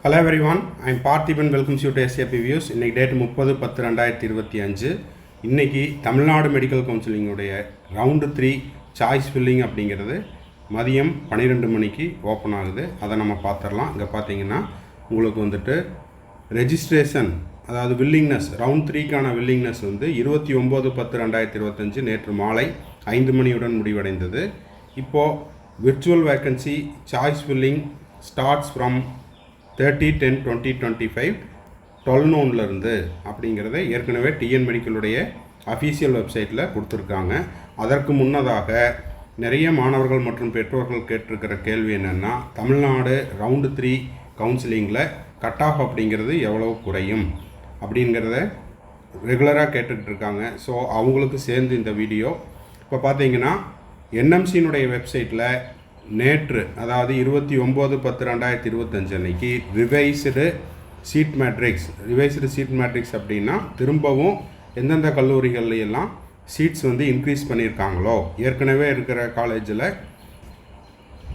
Hello everyone, I am Parthiban. Welcomes you to SAP Views. இன்னைக்கு date 30/10/2025. இன்னைக்கு Tamil Nadu medical கவுன்சிலிங்குடைய round 3 choice filling அப்படிங்கிறது மதியம் 12 மணிக்கு ஓப்பன் ஆகுது. அதை நம்ம பார்த்துடலாம். இங்கே பார்த்தீங்கன்னா உங்களுக்கு வந்துட்டு ரெஜிஸ்ட்ரேஷன், அதாவது வில்லிங்னஸ், ரவுண்ட் 3க்கான வில்லிங்னஸ் வந்து 29/10/2025 நேற்று மாலை 5 மணியுடன் முடிவடைந்தது. இப்போது virtual vacancy choice filling starts from 30/10/2025 12 noonலேருந்து அப்படிங்கிறத ஏற்கனவே டிஎன் மெடிக்கலுடைய அஃபீஷியல் வெப்சைட்டில் கொடுத்துருக்காங்க. அதற்கு முன்னதாக நிறைய மாணவர்கள் மற்றும் பெற்றோர்கள் கேட்டிருக்கிற கேள்வி என்னென்னா, தமிழ்நாடு ரவுண்டு 3 கவுன்சிலிங்கில் கட் ஆஃப் அப்படிங்கிறது எவ்வளோ குறையும் அப்படிங்கிறத ரெகுலராக கேட்டுக்கிட்டு இருக்காங்க. ஸோ அவங்களுக்கு சேர்ந்து இந்த வீடியோ. இப்போ பார்த்தீங்கன்னா என்எம்சியினுடைய வெப்சைட்டில் நேற்று, அதாவது 29/10/2025 அன்னைக்கு ரிவைஸ்டு சீட் மேட்ரிக்ஸ் அப்படின்னா திரும்பவும் எந்தெந்த கல்லூரிகள்லையெல்லாம் சீட்ஸ் வந்து இன்க்ரீஸ் பண்ணியிருக்காங்களோ, ஏற்கனவே இருக்கிற காலேஜில்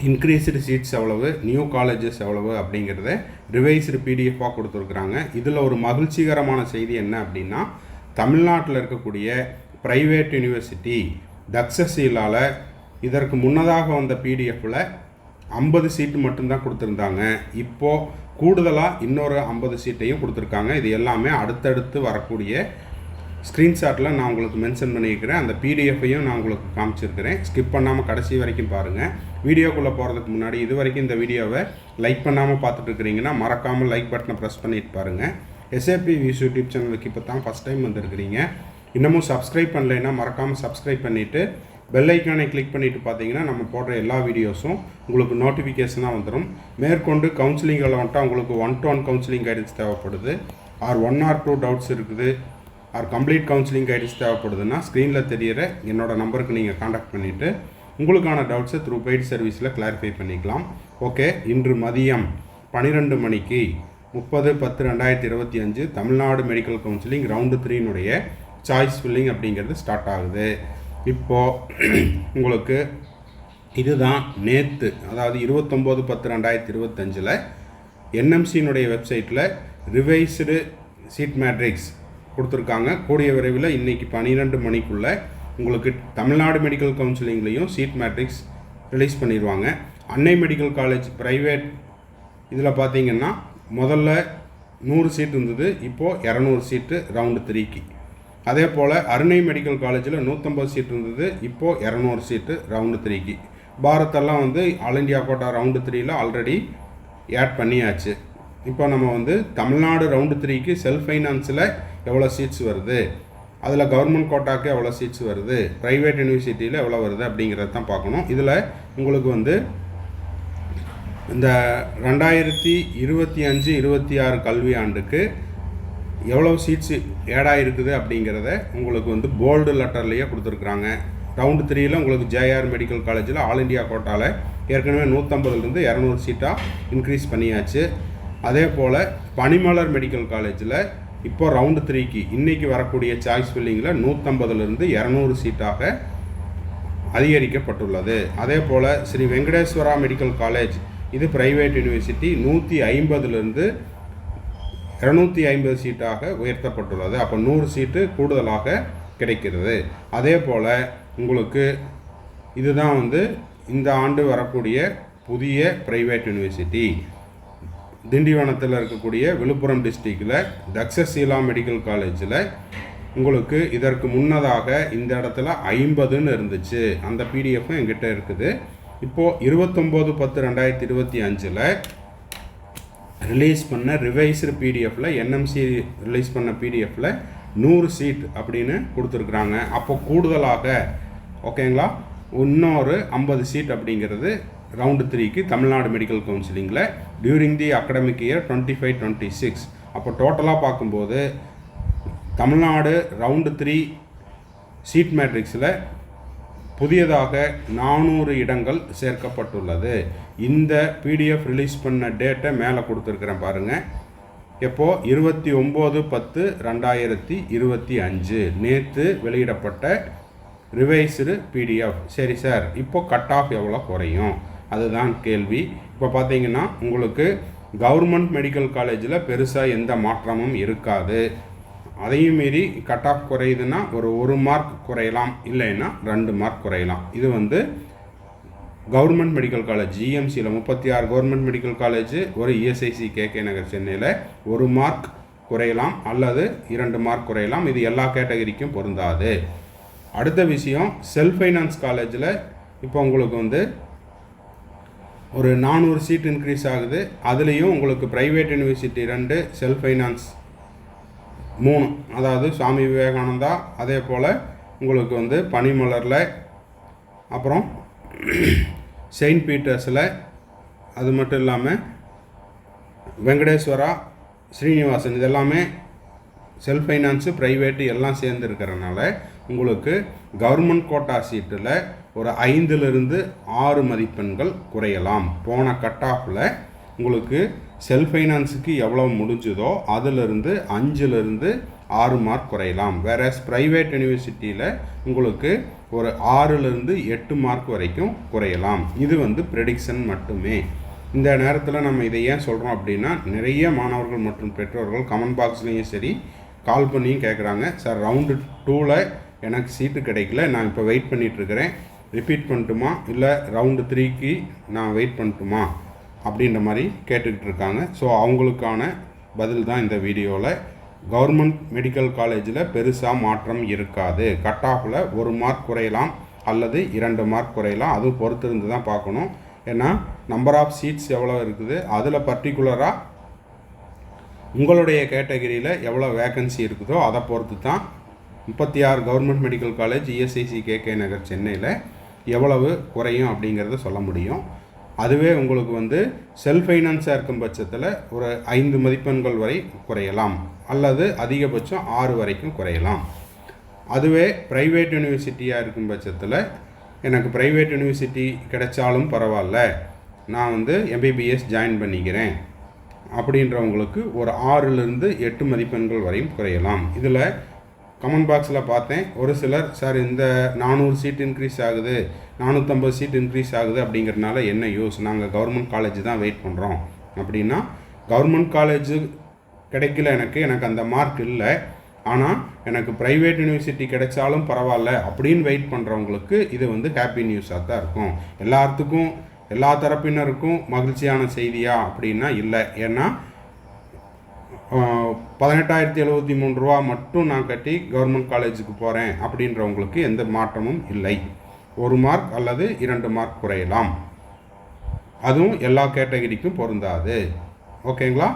இன்க்ரீஸ்டு சீட்ஸ் எவ்வளவு, நியூ காலேஜஸ் எவ்வளவு அப்படிங்கிறத ரிவைஸ்டு பிடிஎஃபாக கொடுத்துருக்குறாங்க. இதில் ஒரு மகிழ்ச்சிகரமான செய்தி என்ன அப்படின்னா, தமிழ்நாட்டில் இருக்கக்கூடிய ப்ரைவேட் யூனிவர்சிட்டி தக்ஷசீலாவில் இதற்கு முன்னதாக வந்த பிடிஎஃப்பில் 50 சீட்டு மட்டும்தான் கொடுத்துருந்தாங்க. இப்போது கூடுதலாக இன்னொரு 50 சீட்டையும் கொடுத்துருக்காங்க. இது எல்லாமே அடுத்தடுத்து வரக்கூடிய ஸ்க்ரீன்ஷாட்டில் நான் உங்களுக்கு மென்ஷன் பண்ணியிருக்கிறேன். அந்த பிடிஎஃப்பையும் நான் உங்களுக்கு காமிச்சிருக்கிறேன். ஸ்கிப் பண்ணாமல் கடைசி வரைக்கும் பாருங்கள். வீடியோக்குள்ளே போகிறதுக்கு முன்னாடி இது வரைக்கும் இந்த வீடியோவை லைக் பண்ணாமல் பார்த்துட்டு இருக்கிறீங்கன்னா மறக்காமல் லைக் பட்டனை ப்ரெஸ் பண்ணிட்டு பாருங்கள். SAP Views யூடியூப் சேனலுக்கு இப்போ தான் ஃபஸ்ட் டைம் வந்திருக்கிறீங்க. இன்னமும் சப்ஸ்கிரைப் பண்ணலைன்னா மறக்காமல் சப்ஸ்கிரைப் பண்ணிவிட்டு பெல் ஐக்கானை கிளிக் பண்ணிவிட்டு பார்த்தீங்கன்னா நம்ம போடுற எல்லா வீடியோஸும் உங்களுக்கு நோட்டிஃபிகேஷனாக வந்துடும். மேற்கொண்டு கவுன்சிலிங்கில் வந்துட்டு உங்களுக்கு 1-to-1 கவுன்சிலிங் கைடன்ஸ் தேவைப்படுது, ஆர் 1 or 2 டவுட்ஸ் இருக்குது, ஆர் கம்ப்ளீட் கவுன்சிலிங் கைடன்ஸ் தேவைப்படுதுன்னா ஸ்க்ரீனில் தெரிகிற என்னோடய நம்பருக்கு நீங்கள் காண்டாக்ட் பண்ணிவிட்டு உங்களுக்கான டவுட்ஸை த்ரூ பெய்ட் சர்வீஸில் கிளாரிஃபை பண்ணிக்கலாம். ஓகே, இன்று மதியம் 12 மணிக்கு 30/10/2025 தமிழ்நாடு மெடிக்கல் கவுன்சிலிங் ரவுண்டு 3னுடைய சாய்ஸ் ஃபில்லிங் அப்படிங்கிறது ஸ்டார்ட் ஆகுது. இப்போது உங்களுக்கு இதுதான் நேற்று, அதாவது 29/10/2025 என்எம்சியினுடைய வெப்சைட்டில் ரிவைஸ்டு சீட் மேட்ரிக்ஸ் கொடுத்துருக்காங்க. கூடிய விரைவில் இன்றைக்கி 12 மணிக்குள்ளே உங்களுக்கு தமிழ்நாடு மெடிக்கல் கவுன்சிலிங்லேயும் சீட் மேட்ரிக்ஸ் ரிலீஸ் பண்ணிடுவாங்க. அன்னை மெடிக்கல் காலேஜ் ப்ரைவேட் இதில் பார்த்தீங்கன்னா முதல்ல 100 சீட் இருந்தது, இப்போது 200 சீட்டு ரவுண்டு 3க்கு. அதே போல் அருணை மெடிக்கல் காலேஜில் 150 சீட் இருந்தது, இப்போது 200 சீட்டு ரவுண்டு 3க்கு. பாரத்தெல்லாம் வந்து ஆல் இண்டியா கோட்டா ரவுண்டு 3ல் ஆல்ரெடி ஆட் பண்ணியாச்சு. இப்போ நம்ம வந்து தமிழ்நாடு ரவுண்டு 3க்கு செல்ஃப் ஃபைனான்ஸில் எவ்வளோ சீட்ஸ் வருது, அதில் கவர்மெண்ட் கோட்டாக்கு எவ்வளோ சீட்ஸ் வருது, ப்ரைவேட் யூனிவர்சிட்டியில் எவ்வளோ வருது அப்படிங்கிறத தான் பார்க்கணும். இதில் உங்களுக்கு வந்து இந்த 2025-26 கல்வி ஆண்டுக்கு எவ்வளோ சீட்ஸ் ஏடாக இருக்குது அப்படிங்கிறத உங்களுக்கு வந்து போல்டு லெட்டர்லேயே கொடுத்துருக்குறாங்க. ரவுண்டு 3ல் உங்களுக்கு ஜேஆர் மெடிக்கல் காலேஜில் ஆல் இண்டியா கோட்டாவில் ஏற்கனவே 150லேருந்து 200 சீட்டாக இன்க்ரீஸ் பண்ணியாச்சு. அதே போல் பனிமலர் மெடிக்கல் காலேஜில் இப்போ ரவுண்டு 3க்கு இன்றைக்கி வரக்கூடிய சாய்ஸ் ஃபில்லிங்கில் 150லேருந்து 200 சீட்டாக அதிகரிக்கப்பட்டுள்ளது. அதே போல் ஸ்ரீ வெங்கடேஸ்வரா மெடிக்கல் காலேஜ், இது ப்ரைவேட் யூனிவர்சிட்டி, 150லேருந்து 250 சீட்டாக உயர்த்தப்பட்டுள்ளது. அப்போ 100 சீட்டு கூடுதலாக கிடைக்கிறது. அதே போல் உங்களுக்கு இதுதான் வந்து இந்த ஆண்டு வரக்கூடிய புதிய ப்ரைவேட் யூனிவர்சிட்டி. திண்டிவனத்தில் இருக்கக்கூடிய விழுப்புரம் டிஸ்ட்ரிக்டில் தக்ஷசீலா மெடிக்கல் காலேஜில் உங்களுக்கு இதற்கு முன்னதாக இந்த இடத்துல 50ன்னு இருந்துச்சு. அந்த பிடிஎஃப்பும் எங்கிட்ட இருக்குது. இப்போது 29/10/2025 ரிலீஸ் பண்ண ரிவைஸ்டு பிடிஎஃப்பில், என்எம்சி ரிலீஸ் பண்ண பிடிஎஃப்பில் 100 சீட் அப்படின்னு கொடுத்துருக்குறாங்க. அப்போ கூடுதலாக ஓகேங்களா இன்னொரு 50 சீட் அப்படிங்கிறது ரவுண்டு 3க்கு தமிழ்நாடு மெடிக்கல் கவுன்சிலிங்கில் டியூரிங் தி அகடமிக் இயர் 25-26. அப்போ டோட்டலாக பார்க்கும்போது தமிழ்நாடு ரவுண்டு 3 சீட் மேட்ரிக்ஸில் புதியதாக 400 இடங்கள் சேர்க்கப்பட்டுள்ளது. இந்த பிடிஎஃப் ரிலீஸ் பண்ண டேட்டை மேலே கொடுத்துருக்குறேன் பாருங்கள். எப்போது 29/10/2025 நேற்று வெளியிடப்பட்ட ரிவைஸ்டு பிடிஎஃப். சரி சார், இப்போ கட் ஆஃப் எவ்வளோ குறையும், அதுதான் கேள்வி. இப்போ பார்த்தீங்கன்னா உங்களுக்கு கவர்மெண்ட் மெடிக்கல் காலேஜில் பெருசாக எந்த மாற்றமும் இருக்காது. அதையும் மீறி கட் ஆஃப் குறையுதுன்னா ஒரு மார்க் குறையலாம், இல்லைன்னா 2 மார்க் குறையலாம். இது வந்து கவர்மெண்ட் மெடிக்கல் காலேஜ் ஜிஎம்சியில் 36 கவர்மெண்ட் மெடிக்கல் காலேஜ், ஒரு இஎஸ்ஐசி கேகே நகர் சென்னையில் 1 மார்க் குறையலாம் அல்லது 2 மார்க் குறையலாம். இது எல்லா கேட்டகரிக்கும் பொருந்தாது. அடுத்த விஷயம், செல்ஃப் ஃபைனான்ஸ் காலேஜில் இப்போ உங்களுக்கு வந்து ஒரு 400 சீட் இன்க்ரீஸ் ஆகுது. அதுலேயும் உங்களுக்கு ப்ரைவேட் யூனிவர்சிட்டி 2, செல்ஃப் ஃபைனான்ஸ் 3, அதாவது சுவாமி விவேகானந்தா, அதே போல் உங்களுக்கு வந்து பனிமலரில், அப்புறம் செயின்ட் பீட்டர்ஸில், அது மட்டும் இல்லாமல் வெங்கடேஸ்வரா, ஸ்ரீனிவாசன், இதெல்லாமே செல்ஃப் ஃபைனான்ஸு ப்ரைவேட்டு எல்லாம் சேர்ந்து இருக்கிறனால உங்களுக்கு கவர்மெண்ட் கோட்டா சீட்டில் ஒரு 5லிருந்து 6 மதிப்பெண்கள் குறையலாம். போன கட் ஆஃபில் உங்களுக்கு செல்ஃப் ஃபைனான்ஸுக்கு எவ்வளோ முடிஞ்சதோ அதிலிருந்து 5லிருந்து 6 மார்க் குறையலாம். வேற ப்ரைவேட் யூனிவர்சிட்டியில் உங்களுக்கு ஒரு 6லிருந்து 8 மார்க் வரைக்கும் குறையலாம். இது வந்து ப்ரெடிக்ஷன் மட்டுமே. இந்த நேரத்தில் நம்ம இதை ஏன் சொல்கிறோம் அப்படின்னா, நிறைய மாணவர்கள் மற்றும் பெற்றோர்கள் கமெண்ட் பாக்ஸ்லேயும் சரி கால் பண்ணியும் கேட்குறாங்க, சார் ரவுண்டு 2ல் எனக்கு சீட்டு கிடைக்கல, நான் இப்போ வெயிட் பண்ணிகிட்ருக்கிறேன், ரிப்பீட் பண்ணட்டுமா இல்லை ரவுண்டு 3க்கு நான் வெயிட் பண்ணட்டுமா அப்படின்ற மாதிரி கேட்டுக்கிட்டு இருக்காங்க. ஸோ அவங்களுக்கான பதில் தான் இந்த வீடியோவில். கவர்மெண்ட் மெடிக்கல் காலேஜில் பெருசாக மாற்றம் இருக்காது. கட் ஆஃபில் 1 மார்க் குறையலாம் அல்லது 2 மார்க் குறையலாம். அதுவும் பொறுத்திருந்து தான் பார்க்கணும். ஏன்னா நம்பர் ஆஃப் சீட்ஸ் எவ்வளோ இருக்குது, அதில் பர்டிகுலராக உங்களுடைய கேட்டகரியில் எவ்வளோ வேக்கன்சி இருக்குதோ அதை பொறுத்து தான் 36 government medical college, ESIC KK Nagar சென்னையில் எவ்வளவு குறையும் அப்படிங்கிறத சொல்ல முடியும். அதுவே உங்களுக்கு வந்து செல்ஃப் ஃபைனான்ஸாக இருக்கும் பட்சத்தில் ஒரு 5 மதிப்பெண்கள் வரை குறையலாம் அல்லது அதிகபட்சம் 6 வரைக்கும் குறையலாம். அதுவே ப்ரைவேட் யூனிவர்சிட்டியாக இருக்கும் பட்சத்தில் எனக்கு ப்ரைவேட் யூனிவர்சிட்டி கிடைச்சாலும் பரவாயில்ல, நான் வந்து எம்பிபிஎஸ் ஜாயின் பண்ணிக்கிறேன் அப்படின்றவங்களுக்கு ஒரு 6லிருந்து 8 மதிப்பெண்கள் வரையும் குறையலாம். இதில் கமெண்ட் பாக்ஸில் பார்த்தேன், ஒரு சிலர் சார் இந்த 400 சீட் இன்க்ரீஸ் ஆகுது, 450 சீட் இன்க்ரீஸ் ஆகுது அப்படிங்கிறதுனால என்ன யூஸ், நாங்கள் கவர்மெண்ட் காலேஜ் தான் வெயிட் பண்ணுறோம் அப்படின்னா, கவர்மெண்ட் காலேஜு கிடைக்கல, எனக்கு அந்த மார்க் இல்லை, ஆனால் எனக்கு ப்ரைவேட் யூனிவர்சிட்டி கிடைச்சாலும் பரவாயில்ல அப்படின்னு வெயிட் பண்ணுறவங்களுக்கு இது வந்து ஹாப்பி நியூஸாக தான் இருக்கும். எல்லாத்துக்கும் எல்லா தரப்பினருக்கும் மகிழ்ச்சியான செய்தியா அப்படின்னா இல்லை. ஏன்னா 18,073 ரூபா மட்டும் நான் கட்டி கவர்மெண்ட் காலேஜுக்கு போகிறேன் அப்படின்றவங்களுக்கு எந்த மாற்றமும் இல்லை. 1 மார்க் அல்லது 2 மார்க் குறையலாம். அதுவும் எல்லா கேட்டகரிக்கும் பொருந்தாது. ஓகேங்களா?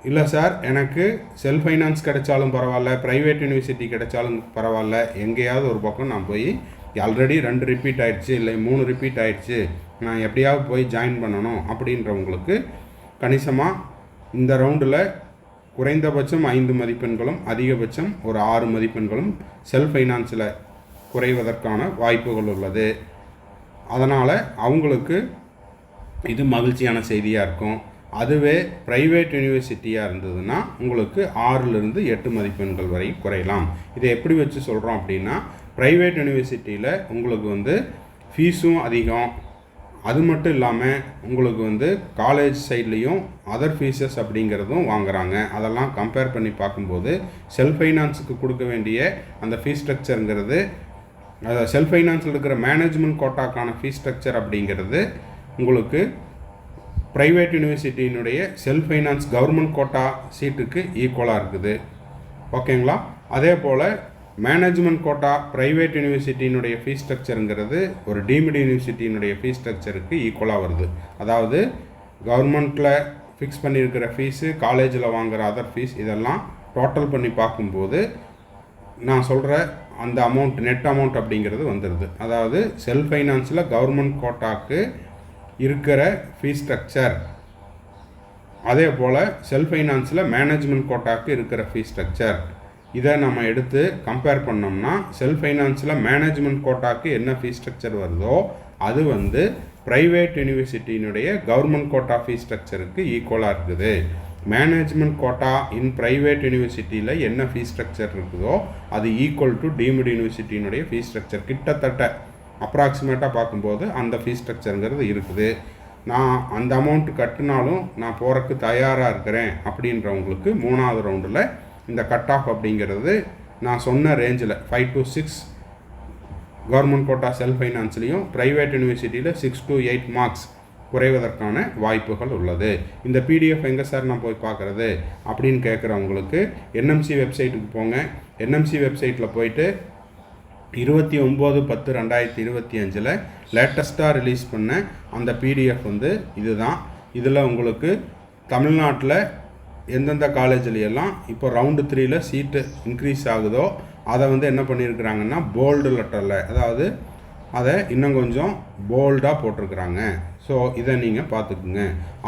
இல்லை சார் எனக்கு செல்ஃப் ஃபைனான்ஸ் கிடைச்சாலும் பரவாயில்ல, ப்ரைவேட் யூனிவர்சிட்டி கிடைச்சாலும் பரவாயில்ல, எங்கேயாவது ஒரு பக்கம் நான் போய் ஆல்ரெடி 2 ரிப்பீட் ஆகிடுச்சு இல்லை 3 ரிப்பீட் ஆகிடுச்சு, நான் எப்படியாவது போய் ஜாயின் பண்ணணும் அப்படின்றவங்களுக்கு கணிசமாக இந்த ரவுண்டில் குறைந்தபட்சம் 5 மதிப்பெண்களும் அதிகபட்சம் ஒரு 6 மதிப்பெண்களும் செல்ஃப் ஃபைனான்ஸில் குறைவதற்கான வாய்ப்புகள் உள்ளது. அதனால் அவங்களுக்கு இது மகிழ்ச்சியான செய்தியாக இருக்கும். அதுவே ப்ரைவேட் யூனிவர்சிட்டியாக இருந்ததுன்னா உங்களுக்கு 6லிருந்து 8 மதிப்பெண்கள் வரை குறையலாம். இதை எப்படி வச்சு சொல்கிறோம் அப்படின்னா, ப்ரைவேட் யூனிவர்சிட்டியில் உங்களுக்கு வந்து ஃபீஸும் அதிகம், அது மட்டும் இல்லாமல் உங்களுக்கு வந்து காலேஜ் சைட்லேயும் அதர் ஃபீஸஸ் அப்படிங்கிறதும் வாங்குகிறாங்க. அதெல்லாம் கம்பேர் பண்ணி பார்க்கும்போது செல்ஃப் ஃபைனான்ஸுக்கு கொடுக்க வேண்டிய அந்த ஃபீஸ் ஸ்ட்ரக்சருங்கிறது, செல்ஃப் ஃபைனான்ஸில் இருக்கிற மேனேஜ்மெண்ட் கோட்டாக்கான ஃபீஸ் ஸ்ட்ரக்சர் அப்படிங்கிறது உங்களுக்கு ப்ரைவேட் யூனிவர்சிட்டியினுடைய செல்ஃப் ஃபைனான்ஸ் கவர்மெண்ட் கோட்டா சீட்டுக்கு ஈக்குவலாக இருக்குது. ஓகேங்களா? அதே போல் மேனேஜ்மெண்ட் கோட்டா ப்ரைவேட் யூனிவர்சிட்டியினுடைய ஃபீஸ் ஸ்ட்ரக்சருங்கிறது ஒரு டீம்டு யூனிவர்சிட்டியினுடைய ஃபீஸ் ஸ்ட்ரக்சருக்கு ஈக்குவலாக வருது. அதாவது கவர்மெண்ட்டில் ஃபிக்ஸ் பண்ணியிருக்கிற ஃபீஸு, காலேஜில் வாங்குகிற அதர் ஃபீஸ், இதெல்லாம் டோட்டல் பண்ணி பார்க்கும்போது நான் சொல்கிற அந்த அமௌண்ட், நெட் அமௌண்ட் அப்படிங்கிறது வந்துடுது. அதாவது செல்ஃப் ஃபைனான்ஸில் கவர்மெண்ட் கோட்டாக்கு இருக்கிற ஃபீஸ் ஸ்ட்ரக்சர், அதே போல் செல்ஃப் ஃபைனான்ஸில் மேனேஜ்மெண்ட் கோட்டாக்கு இருக்கிற ஃபீஸ் ஸ்ட்ரக்சர், இதை நம்ம எடுத்து கம்பேர் பண்ணோம்னா செல்ஃப் ஃபைனான்ஸில் மேனேஜ்மெண்ட் கோட்டாக்கு என்ன ஃபீஸ் ஸ்ட்ரக்சர் வருதோ அது வந்து ப்ரைவேட் யூனிவர்சிட்டியினுடைய கவர்மெண்ட் கோட்டா ஃபீஸ் ஸ்ட்ரக்சருக்கு ஈக்குவலாக இருக்குது. மேனேஜ்மெண்ட் கோட்டா இன் ப்ரைவேட் யூனிவர்சிட்டியில் என்ன ஃபீஸ் ஸ்ட்ரக்சர் இருக்குதோ அது ஈக்குவல் டு டீம்டு யூனிவர்சிட்டியினுடைய ஃபீஸ் ஸ்ட்ரக்சர். கிட்டத்தட்ட அப்ராக்சிமேட்டாக பார்க்கும்போது அந்த ஃபீஸ் ஸ்ட்ரக்சருங்கிறது இருக்குது. நான் அந்த அமௌண்ட் கட்டினாலும் நான் போகிறக்கு தயாராக இருக்கிறேன் அப்படின்றவங்களுக்கு 3வது ரவுண்டில் இந்த கட் ஆஃப் அப்படிங்கிறது நான் சொன்ன ரேஞ்சில் 5 to 6 கவர்மெண்ட் கோட்டா செல்ஃப் ஃபைனான்ஸ்லேயும் ப்ரைவேட் யூனிவர்சிட்டியில் 6 to 8 மார்க்ஸ் குறைவதற்கான வாய்ப்புகள் உள்ளது. இந்த பிடிஎஃப் எங்கே சார் நான் போய் பார்க்குறது அப்படின்னு கேட்குறவங்களுக்கு என்எம்சி வெப்சைட்டுக்கு போங்க. என்எம்சி வெப்சைட்டில் போயிட்டு 29/10/2025 லேட்டஸ்ட்டாக ரிலீஸ் பண்ண அந்த பிடிஎஃப் இதுதான். இதில் உங்களுக்கு தமிழ்நாட்டில் எந்தெந்த காலேஜ்லையெல்லாம் இப்போ ரவுண்டு 3ல் சீட்டு இன்க்ரீஸ் ஆகுதோ அதை என்ன பண்ணியிருக்கிறாங்கன்னா போல்டு லெட்டரில், அதாவது அதை இன்னும் கொஞ்சம் போல்டாக போட்டிருக்கிறாங்க. ஸோ இதை நீங்கள் பார்த்துக்குங்க.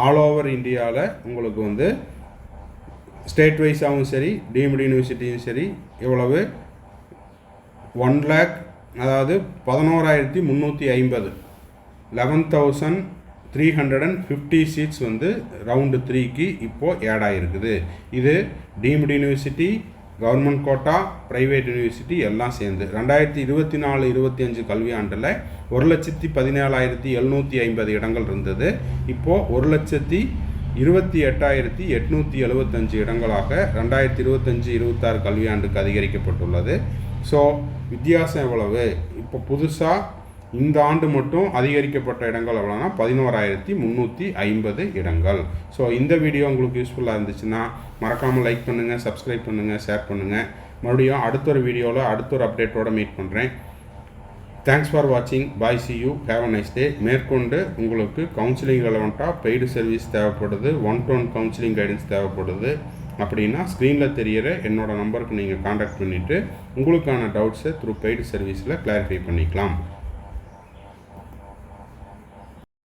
ஆல் ஓவர் இந்தியாவில் உங்களுக்கு ஸ்டேட் வைஸாகவும் சரி டீம்டு யூனிவர்சிட்டியும் சரி எவ்வளவு 1 lakh, அதாவது 11,350 11,350 சீட்ஸ் ரவுண்டு 3க்கு இப்போது ஆட் ஆகிருக்குது. இது deemed university, government quota, private university எல்லாம் சேர்ந்து 2024-25 கல்வியாண்டில் 1,17,750 இடங்கள் இருந்தது. இப்போது 1,28,875 இடங்களாக 2025-26 கல்வியாண்டுக்கு அதிகரிக்கப்பட்டுள்ளது. ஸோ வித்தியாசம் எவ்வளவு? இப்போ புதுசாக இந்த ஆண்டு மட்டும் அதிகரிக்கப்பட்ட இடங்கள் எவ்வளோனா 11,350 இடங்கள். ஸோ இந்த வீடியோ உங்களுக்கு யூஸ்ஃபுல்லாக இருந்துச்சுன்னா மறக்காமல் லைக் பண்ணுங்கள், சப்ஸ்கிரைப் பண்ணுங்கள், ஷேர் பண்ணுங்கள். மறுபடியும் அடுத்த ஒரு வீடியோவில் அடுத்த ஒரு அப்டேட்டோடு மீட் பண்ணுறேன். தேங்க்ஸ் ஃபார் வாட்சிங். Bye, see you, have a nice day. மேற்கொண்டு உங்களுக்கு கவுன்சிலிங் ரெலவெண்ட்டாக பெய்டு சர்வீஸ் தேவைப்படுது, 1-to-1 கவுன்சிலிங் கைடன்ஸ் தேவைப்படுது அப்படின்னா ஸ்க்ரீனில் தெரிகிற என்னோடய நம்பருக்கு நீங்கள் காண்டாக்ட் பண்ணிவிட்டு உங்களுக்கான டவுட்ஸை த்ரூ பெய்டு சர்வீஸில் கிளாரிஃபை பண்ணிக்கலாம்.